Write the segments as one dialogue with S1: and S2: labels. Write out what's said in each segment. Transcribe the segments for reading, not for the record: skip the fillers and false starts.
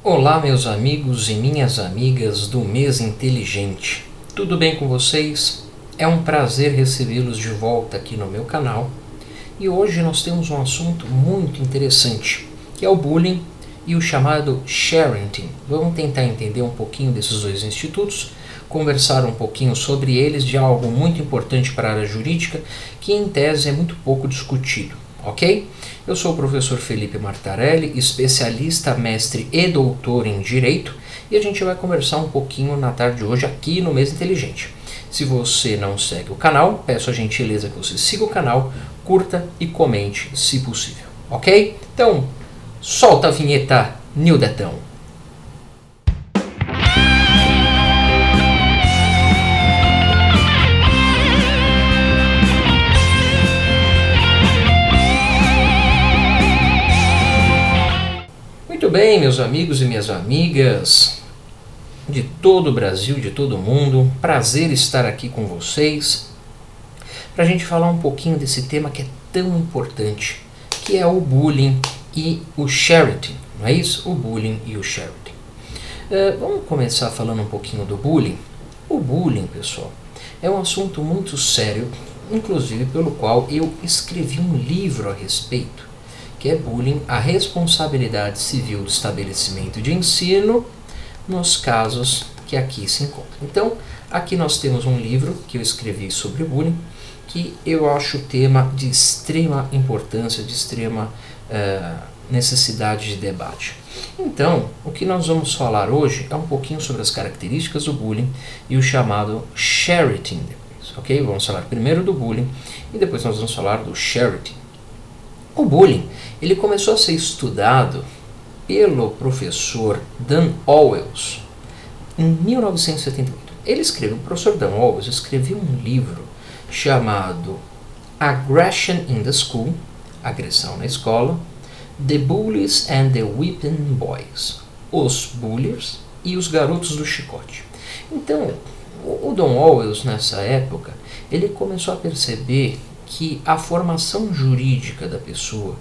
S1: Olá, meus amigos e minhas amigas do Mês Inteligente. Tudo bem com vocês? É um prazer recebê-los de volta aqui no meu canal. E hoje nós temos um assunto muito interessante, que é o bullying e o chamado sharenting. Vamos tentar entender um pouquinho desses dois institutos, conversar um pouquinho sobre eles, de algo muito importante para a área jurídica, que em tese é muito pouco discutido. Ok? Eu sou o professor Felipe Martarelli, especialista, mestre e doutor em Direito, e a gente vai conversar um pouquinho na tarde de hoje aqui no Mês Inteligente. Se você não segue o canal, peço a gentileza que você siga o canal, curta e comente se possível. Ok? Então, solta a vinheta, Nildetão! Muito bem, meus amigos e minhas amigas de todo o Brasil, de todo o mundo, prazer estar aqui com vocês para a gente falar um pouquinho desse tema que é tão importante, que é o bullying e o sharenting, não é isso? O bullying e o sharenting. Vamos começar falando um pouquinho do bullying. O bullying, pessoal, é um assunto muito sério, inclusive pelo qual eu escrevi um livro a respeito, que é Bullying, a responsabilidade civil do estabelecimento de ensino nos casos que aqui se encontram. Então, aqui nós temos um livro que eu escrevi sobre bullying, que eu acho o tema de extrema importância, de extrema necessidade de debate. Então, o que nós vamos falar hoje é um pouquinho sobre as características do bullying e o chamado sharenting. Ok? Vamos falar primeiro do bullying e depois nós vamos falar do sharenting. O bullying, ele começou a ser estudado pelo professor Dan Owens em 1978. O professor Dan Owens escreveu um livro chamado Aggression in the School, Agressão na Escola, The Bullies and the Whipping Boys, Os Bullies e os Garotos do Chicote. Então, o Dan Owens, nessa época, ele começou a perceber que a formação jurídica da pessoa,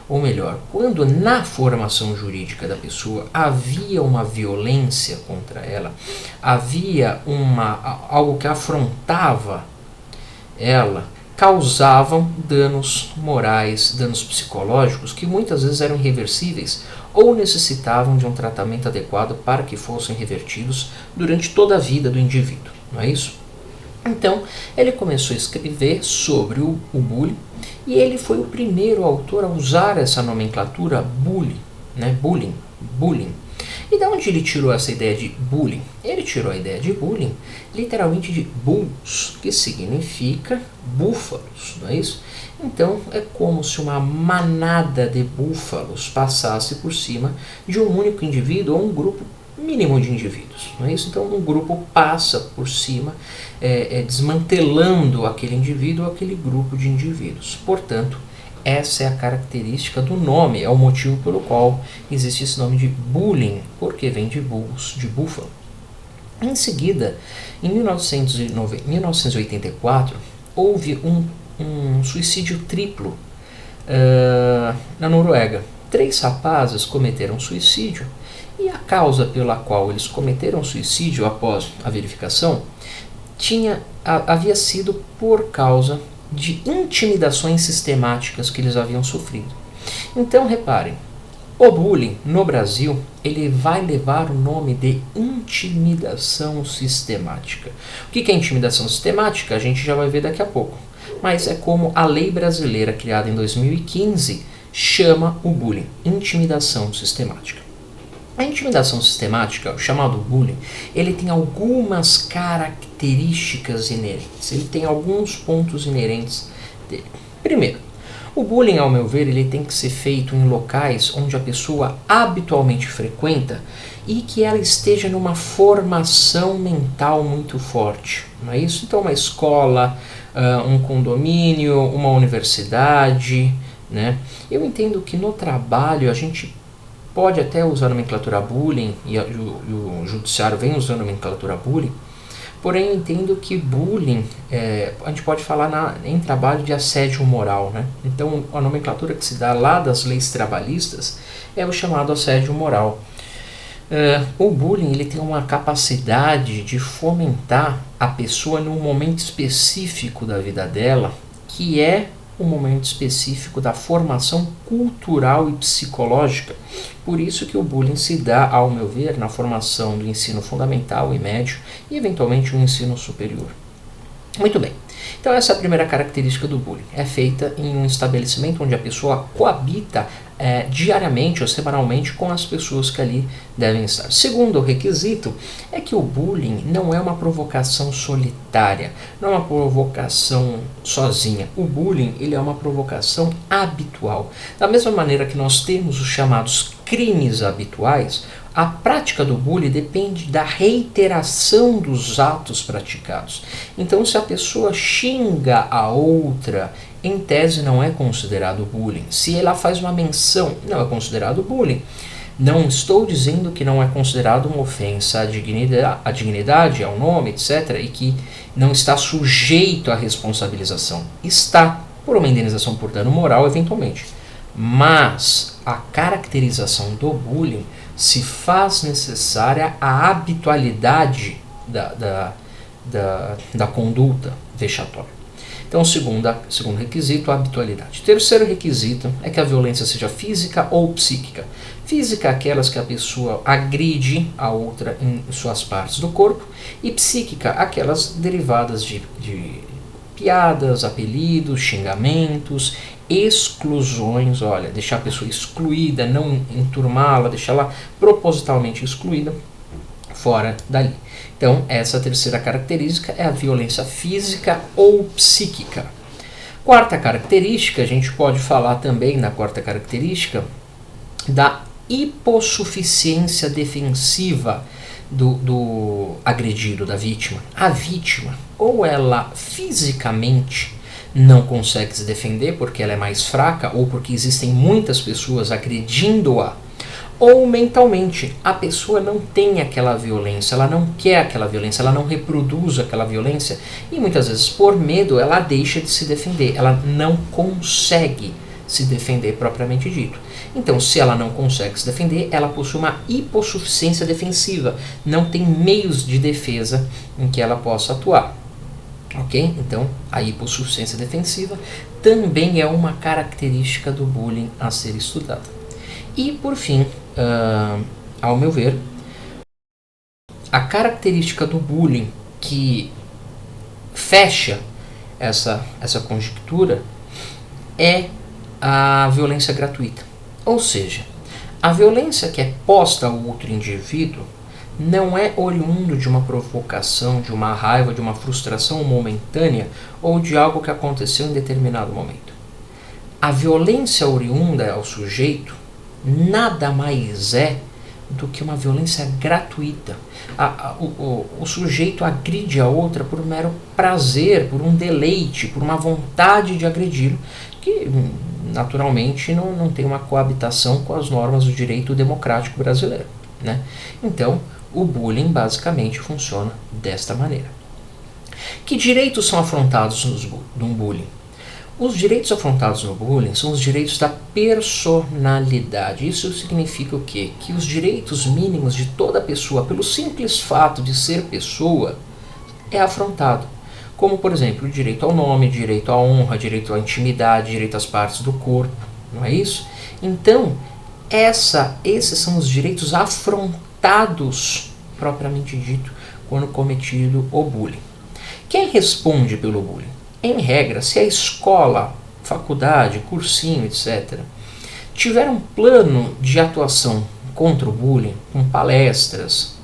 S1: ou melhor, quando na formação jurídica da pessoa havia uma violência contra ela, havia algo que afrontava ela, causavam danos morais, danos psicológicos, que muitas vezes eram irreversíveis ou necessitavam de um tratamento adequado para que fossem revertidos durante toda a vida do indivíduo, não é isso? Então, ele começou a escrever sobre o bullying e ele foi o primeiro autor a usar essa nomenclatura bullying, né? Bullying. E de onde ele tirou essa ideia de bullying? Ele tirou a ideia de bullying literalmente de bulls, que significa búfalos, não é isso? Então, é como se uma manada de búfalos passasse por cima de um único indivíduo ou um grupo mínimo de indivíduos, não é isso? Então um grupo passa por cima, desmantelando aquele indivíduo ou aquele grupo de indivíduos. Portanto, essa é a característica do nome, é o motivo pelo qual existe esse nome de bullying, porque vem de bulls, de búfalo. Em seguida, em 1984, houve um suicídio triplo na Noruega. 3 rapazes cometeram suicídio. E a causa pela qual eles cometeram suicídio após a verificação havia sido por causa de intimidações sistemáticas que eles haviam sofrido. Então, reparem, o bullying no Brasil ele vai levar o nome de intimidação sistemática. O que é intimidação sistemática? A gente já vai ver daqui a pouco. Mas é como a lei brasileira criada em 2015 chama o bullying, intimidação sistemática. A intimidação sistemática, o chamado bullying, ele tem algumas características inerentes, ele tem alguns pontos inerentes dele. Primeiro, o bullying, ao meu ver, ele tem que ser feito em locais onde a pessoa habitualmente frequenta e que ela esteja numa formação mental muito forte, não é isso? Então, uma escola, um condomínio, uma universidade, né? Eu entendo que no trabalho a gente pode até usar a nomenclatura bullying, e o judiciário vem usando a nomenclatura bullying, porém eu entendo que bullying, a gente pode falar em trabalho de assédio moral, né? Então a nomenclatura que se dá lá das leis trabalhistas é o chamado assédio moral. O bullying ele tem uma capacidade de fomentar a pessoa num momento específico da vida dela, que é um momento específico da formação cultural e psicológica. Por isso que o bullying se dá, ao meu ver, na formação do ensino fundamental e médio e eventualmente o ensino superior. Muito bem. Então essa é a primeira característica do bullying. É feita em um estabelecimento onde a pessoa coabita diariamente ou semanalmente com as pessoas que ali devem estar. Segundo requisito é que o bullying não é uma provocação solitária, não é uma provocação sozinha. O bullying ele é uma provocação habitual. Da mesma maneira que nós temos os chamados crimes habituais, a prática do bullying depende da reiteração dos atos praticados. Então, se a pessoa xinga a outra, em tese não é considerado bullying. Se ela faz uma menção, não é considerado bullying. Não estou dizendo que não é considerado uma ofensa à dignidade, ao nome, etc., e que não está sujeito à responsabilização. Está, por uma indenização por dano moral, eventualmente. Mas a caracterização do bullying se faz necessária a habitualidade da conduta vexatória. Então, segundo requisito, a habitualidade. Terceiro requisito é que a violência seja física ou psíquica. Física, aquelas que a pessoa agride a outra em suas partes do corpo, e psíquica, aquelas derivadas de piadas, apelidos, xingamentos, exclusões, olha, deixar a pessoa excluída, não enturmá-la, deixá-la propositalmente excluída fora dali. Então, essa terceira característica é a violência física ou psíquica. Quarta característica, a gente pode falar também na quarta característica da hipossuficiência defensiva do agredido, da vítima. A vítima, ou ela fisicamente não consegue se defender porque ela é mais fraca ou porque existem muitas pessoas agredindo-a, ou mentalmente a pessoa não tem aquela violência, ela não quer aquela violência, ela não reproduz aquela violência e muitas vezes por medo ela deixa de se defender, ela não consegue se defender propriamente dito. Então, se ela não consegue se defender, ela possui uma hipossuficiência defensiva, não tem meios de defesa em que ela possa atuar. Ok? Então, a hipossuficiência defensiva também é uma característica do bullying a ser estudada. E, por fim, ao meu ver, a característica do bullying que fecha essa conjectura é a violência gratuita. Ou seja, a violência que é posta ao outro indivíduo não é oriundo de uma provocação, de uma raiva, de uma frustração momentânea ou de algo que aconteceu em determinado momento. A violência oriunda ao sujeito nada mais é do que uma violência gratuita. O sujeito agride a outra por um mero prazer, por um deleite, por uma vontade de agredi-lo, que naturalmente não tem uma coabitação com as normas do direito democrático brasileiro, né? Então, o bullying basicamente funciona desta maneira. Que direitos são afrontados no bullying? Os direitos afrontados no bullying são os direitos da personalidade. Isso significa o quê? Que os direitos mínimos de toda pessoa, pelo simples fato de ser pessoa, é afrontado. Como, por exemplo, o direito ao nome, direito à honra, direito à intimidade, direito às partes do corpo, não é isso? Então, esses são os direitos afrontados, propriamente dito, quando cometido o bullying. Quem responde pelo bullying? Em regra, se a escola, faculdade, cursinho, etc., tiver um plano de atuação contra o bullying, com palestras,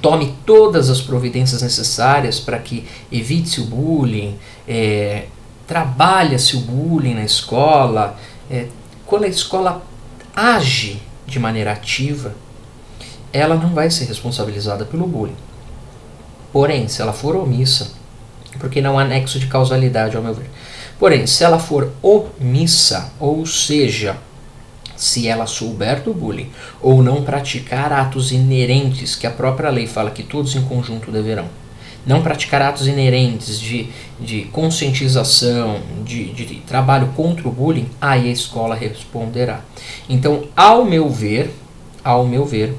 S1: tome todas as providências necessárias para que evite-se o bullying, trabalha-se o bullying na escola, quando a escola age de maneira ativa, ela não vai ser responsabilizada pelo bullying. Porém, se ela for omissa, porque não há nexo de causalidade, ao meu ver. Porém, se ela for omissa, ou seja, se ela souber do bullying ou não praticar atos inerentes, que a própria lei fala que todos em conjunto deverão, não praticar atos inerentes de conscientização, de trabalho contra o bullying, aí a escola responderá. Então, ao meu ver, ao meu ver,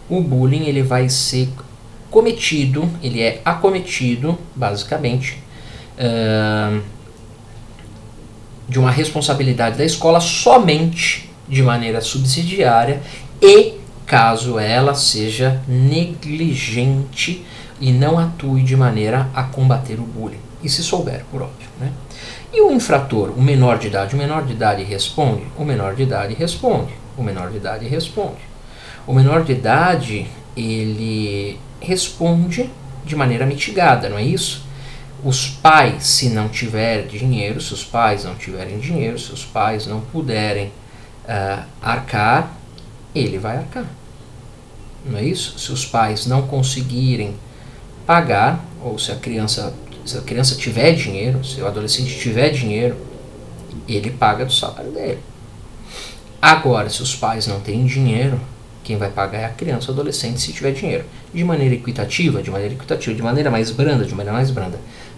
S1: o bullying ele vai ser cometido, ele é acometido, basicamente, de uma responsabilidade da escola somente de maneira subsidiária e caso ela seja negligente e não atue de maneira a combater o bullying. E se souber, por óbvio, né? E o infrator, o menor de idade responde? O menor de idade responde. O menor de idade responde. O menor de idade, ele responde de maneira mitigada, não é isso? Os pais, se não tiverem dinheiro, se os pais não tiverem dinheiro, se os pais não puderem arcar, ele vai arcar. Não é isso? Se os pais não conseguirem pagar, ou se a criança tiver dinheiro, se o adolescente tiver dinheiro, ele paga do salário dele. Agora, se os pais não têm dinheiro, quem vai pagar é a criança ou adolescente se tiver dinheiro. De maneira equitativa, de maneira mais branda,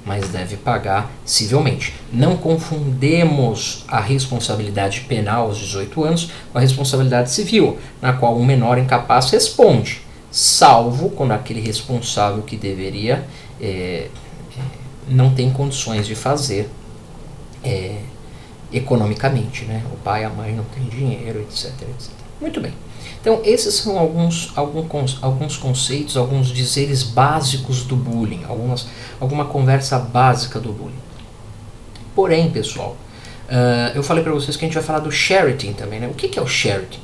S1: mas deve pagar civilmente. Não confundemos a responsabilidade penal aos 18 anos com a responsabilidade civil, na qual um menor incapaz responde, salvo quando aquele responsável que deveria não tem condições de fazer economicamente, né? O pai e a mãe não têm dinheiro, etc, etc. Muito bem. Então, esses são alguns conceitos, alguns dizeres básicos do bullying, alguma conversa básica do bullying. Porém, pessoal, eu falei para vocês que a gente vai falar do sharing também, né? O que é o sharing?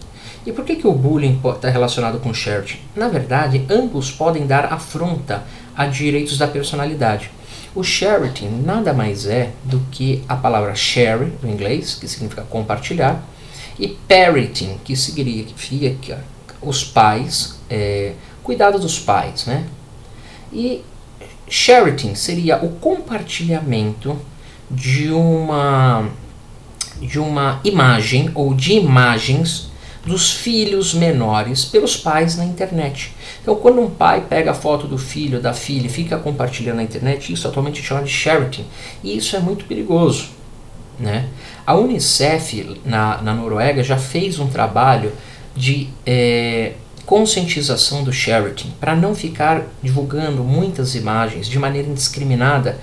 S1: E por que o bullying está relacionado com o sharing? Na verdade, ambos podem dar afronta a direitos da personalidade. O sharing nada mais é do que a palavra share, no inglês, que significa compartilhar, e parenting, que significa os pais, cuidado dos pais, né? E sharing seria o compartilhamento de uma imagem ou de imagens dos filhos menores pelos pais na internet. Então, quando um pai pega a foto do filho ou da filha e fica compartilhando na internet, isso atualmente é chamado de sharing, e isso é muito perigoso, né? A Unicef na Noruega já fez um trabalho de conscientização do sharing, para não ficar divulgando muitas imagens de maneira indiscriminada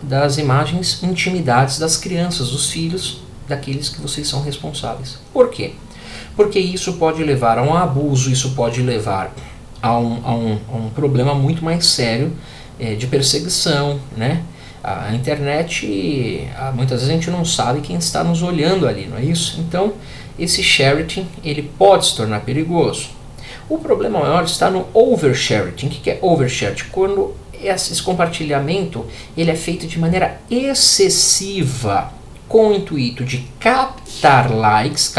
S1: das imagens intimidades das crianças, dos filhos daqueles que vocês são responsáveis. Por quê? Porque isso pode levar a um abuso, isso pode levar a um problema muito mais sério de perseguição, né? A internet, muitas vezes a gente não sabe quem está nos olhando ali, não é isso? Então, esse sharing, ele pode se tornar perigoso. O problema maior está no oversharing. O que é oversharing? Quando esse compartilhamento ele é feito de maneira excessiva, com o intuito de captar likes,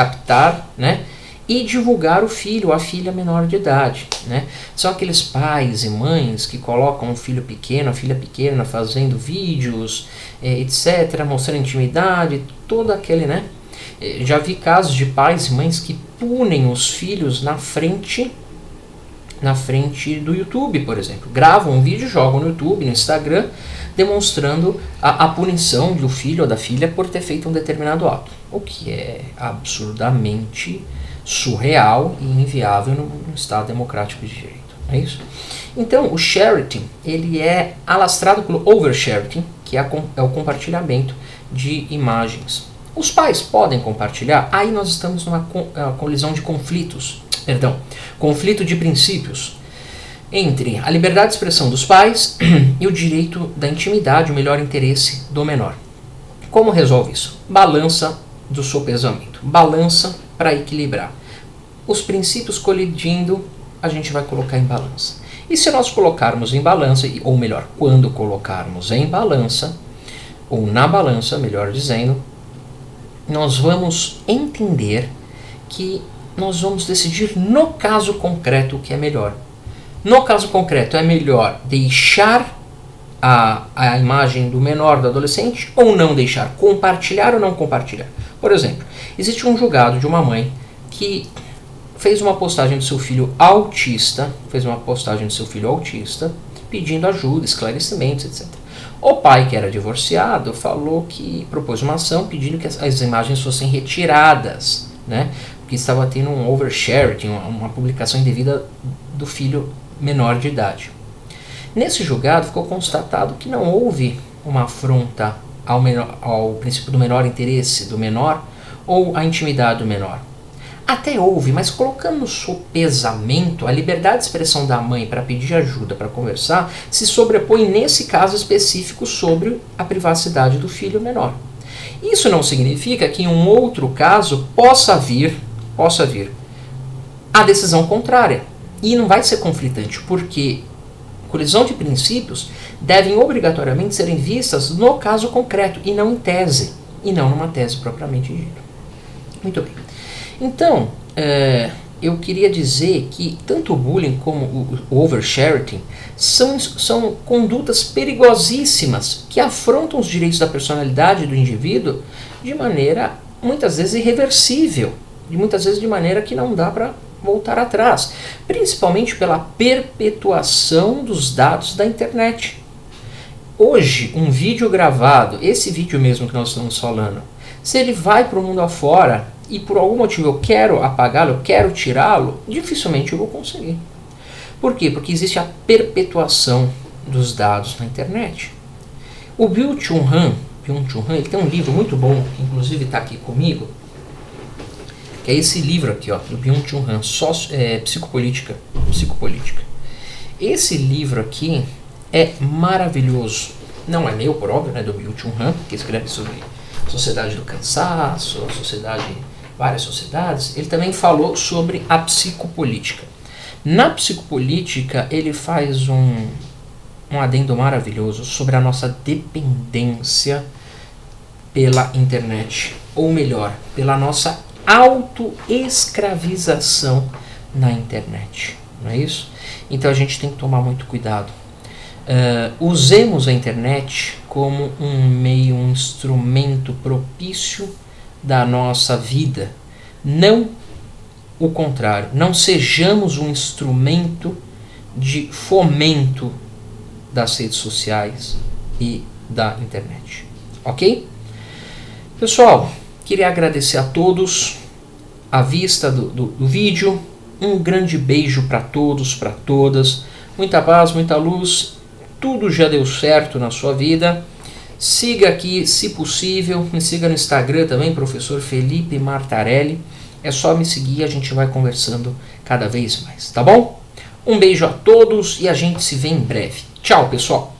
S1: né? E divulgar o filho ou a filha menor de idade, né? São aqueles pais e mães que colocam o filho pequeno, a filha pequena fazendo vídeos, etc, mostrando intimidade, todo aquele, né? Já vi casos de pais e mães que punem os filhos na frente do YouTube, por exemplo. Gravam um vídeo, jogam no YouTube, no Instagram, demonstrando a punição do filho ou da filha por ter feito um determinado ato, o que é absurdamente surreal e inviável no Estado democrático de direito, é isso? Então, o sharing, ele é alastrado pelo oversharing, que é o compartilhamento de imagens. Os pais podem compartilhar, aí nós estamos numa colisão de conflito de princípios entre a liberdade de expressão dos pais e o direito da intimidade, o melhor interesse do menor. Como resolve isso? Balança do sopesamento, balança para equilibrar. Os princípios colidindo, a gente vai colocar em balança. E se nós colocarmos em balança, ou melhor, quando colocarmos em balança, ou na balança, melhor dizendo, nós vamos entender que nós vamos decidir no caso concreto o que é melhor. No caso concreto, é melhor deixar a imagem do menor, do adolescente, ou não deixar? Compartilhar ou não compartilhar? Por exemplo, existe um julgado de uma mãe que fez uma postagem do seu filho autista, pedindo ajuda, esclarecimentos, etc. O pai, que era divorciado, propôs uma ação pedindo que as imagens fossem retiradas né? Porque estava tendo um oversharing, uma publicação indevida do filho menor de idade. Nesse julgado ficou constatado que não houve uma afronta ao princípio do menor interesse do menor ou à intimidade do menor. Até houve, mas colocando no sopesamento, a liberdade de expressão da mãe para pedir ajuda, para conversar, se sobrepõe nesse caso específico sobre a privacidade do filho menor. Isso não significa que em um outro caso possa vir a decisão contrária. E não vai ser conflitante, porque colisão de princípios devem obrigatoriamente serem vistas no caso concreto e não em tese, e não numa tese propriamente dita. Muito bem. Então, eu queria dizer que tanto o bullying como o oversharing são condutas perigosíssimas que afrontam os direitos da personalidade do indivíduo de maneira, muitas vezes, irreversível, e muitas vezes de maneira que não dá para voltar atrás, principalmente pela perpetuação dos dados da internet. Hoje, um vídeo gravado, esse vídeo mesmo que nós estamos falando, se ele vai para o mundo afora e por algum motivo eu quero apagá-lo, eu quero tirá-lo, dificilmente eu vou conseguir. Por quê? Porque existe a perpetuação dos dados na internet. O Byung-Chul Han, ele tem um livro muito bom, que inclusive está aqui comigo, que é esse livro aqui, ó, do Byung-Chul Han, Psicopolítica. Esse livro aqui é maravilhoso. Não é meu, por óbvio, né, do Byung-Chul Han, que escreve sobre sociedade do cansaço, várias sociedades. Ele também falou sobre a psicopolítica. Na psicopolítica, ele faz um adendo maravilhoso sobre a nossa dependência pela internet, ou melhor, pela nossa autoescravização na internet, não é isso? Então a gente tem que tomar muito cuidado. Usemos a internet como um meio, um instrumento propício da nossa vida, não o contrário. Não sejamos um instrumento de fomento das redes sociais e da internet, ok? Pessoal, queria agradecer a todos a vista do vídeo. Um grande beijo para todos, para todas. Muita paz, muita luz. Tudo já deu certo na sua vida. Siga aqui, se possível. Me siga no Instagram também, Professor Felipe Martarelli. É só me seguir, a gente vai conversando cada vez mais, tá bom? Um beijo a todos e a gente se vê em breve. Tchau, pessoal!